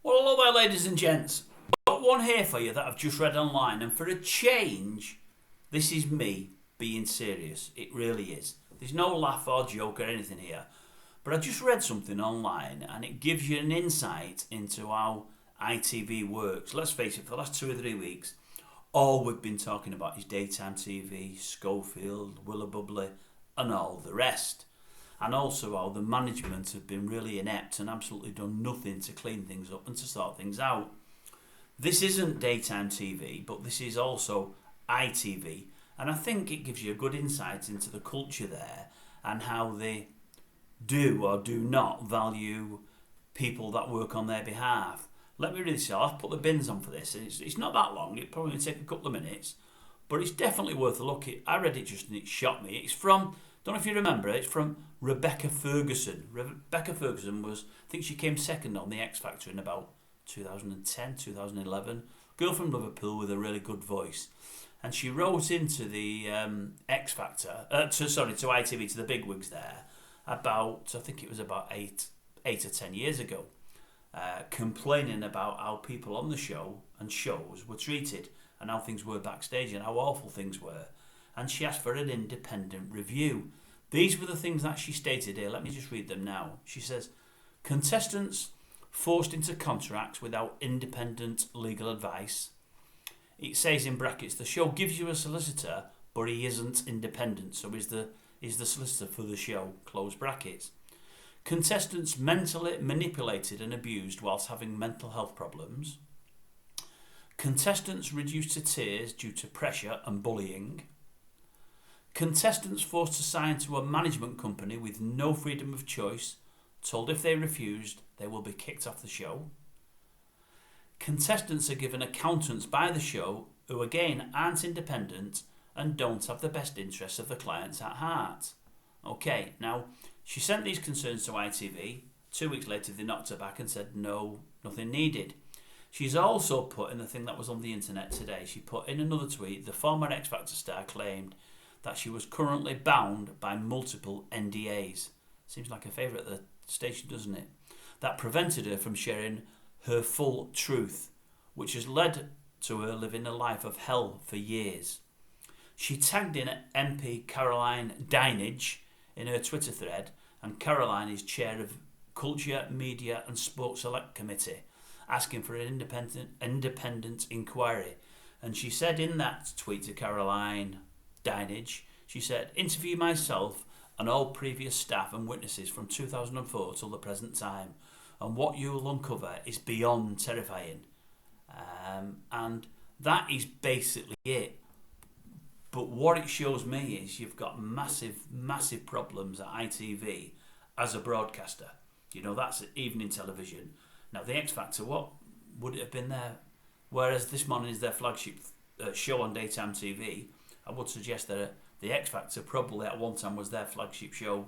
Well, hello there, ladies and gents. Got one here for you that I've just read online, and for a change, this is me being serious. It really is. There's no laugh or joke or anything here. But I just read something online, and it gives you an insight into how ITV works. Let's face it, for the last 2 or 3 weeks, all we've been talking about is daytime TV, Schofield, Willoughby, and all the rest. And also how the management have been really inept and absolutely done nothing to clean things up and to sort things out. This isn't daytime TV, but this is also ITV, and I think it gives you a good insight into the culture there and how they do or do not value people that work on their behalf. Let me read this out. I've put the bins on for this, and it's not that long. It probably take a couple of minutes, but it's definitely worth a look. I read it just and it shocked me. It's from, don't know if you remember it, it's from Rebecca Ferguson. Rebecca Ferguson was, I think she came second on the X Factor in about 2010, 2011. Girl from Liverpool with a really good voice. And she wrote into the X Factor, to ITV, to the bigwigs there, about, I think it was about eight or 10 years ago, complaining about how people on the show and shows were treated and how things were backstage and how awful things were. And she asked for an independent review. These were the things that she stated here. Let me just read them now. She says, contestants forced into contracts without independent legal advice. It says in brackets, the show gives you a solicitor, but he isn't independent, so is the solicitor for the show, close brackets. Contestants mentally manipulated and abused whilst having mental health problems. Contestants reduced to tears due to pressure and bullying. Contestants forced to sign to a management company with no freedom of choice, told if they refused, they will be kicked off the show. Contestants are given accountants by the show who again aren't independent and don't have the best interests of the clients at heart. Okay, now she sent these concerns to ITV. 2 weeks later they knocked her back and said no, nothing needed. She's also put in the thing that was on the internet today, she put in another tweet, the former X Factor star claimed that she was currently bound by multiple NDAs. Seems like a favourite at the station, doesn't it? That prevented her from sharing her full truth, which has led to her living a life of hell for years. She tagged in MP Caroline Dinenage in her Twitter thread, and Caroline is chair of Culture, Media and Sports Select Committee, asking for an independent inquiry. And she said in that tweet to Caroline Dinenage, she said, interview myself and all previous staff and witnesses from 2004 till the present time, and what you will uncover is beyond terrifying. And that is basically it. But what it shows me is you've got massive, massive problems at ITV as a broadcaster. You know, that's evening television. Now, the X Factor, what would it have been there? Whereas this morning is their flagship show on daytime TV, I would suggest that the X Factor probably at one time was their flagship show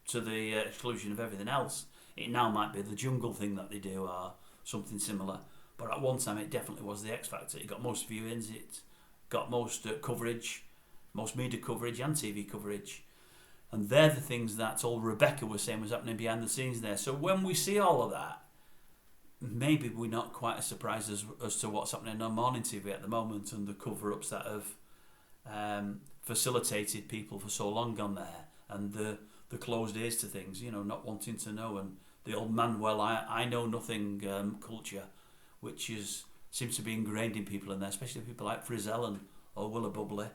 to the exclusion of everything else. It now might be the Jungle thing that they do or something similar. But at one time it definitely was the X Factor. It got most viewings, it got most coverage, most media coverage and TV coverage. And they're the things that all Rebecca was saying was happening behind the scenes there. So when we see all of that, maybe we're not quite as surprised as to what's happening on morning TV at the moment and the cover-ups that have facilitated people for so long on there, and the closed ears to things, you know, not wanting to know, and the old man, well, I know nothing culture, which seems to be ingrained in people in there, especially people like Frizzell or Willoughby.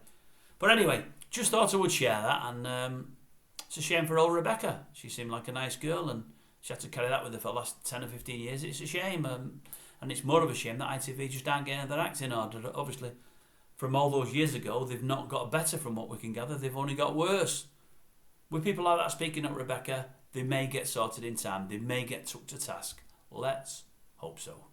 But anyway, just thought I would share that, and it's a shame for old Rebecca. She seemed like a nice girl, and she had to carry that with her for the last 10 or 15 years. It's a shame, and it's more of a shame that ITV just aren't getting their act in order. Obviously, from all those years ago, they've not got better from what we can gather. They've only got worse. With people like that speaking up, Rebecca, they may get sorted in time. They may get took to task. Let's hope so.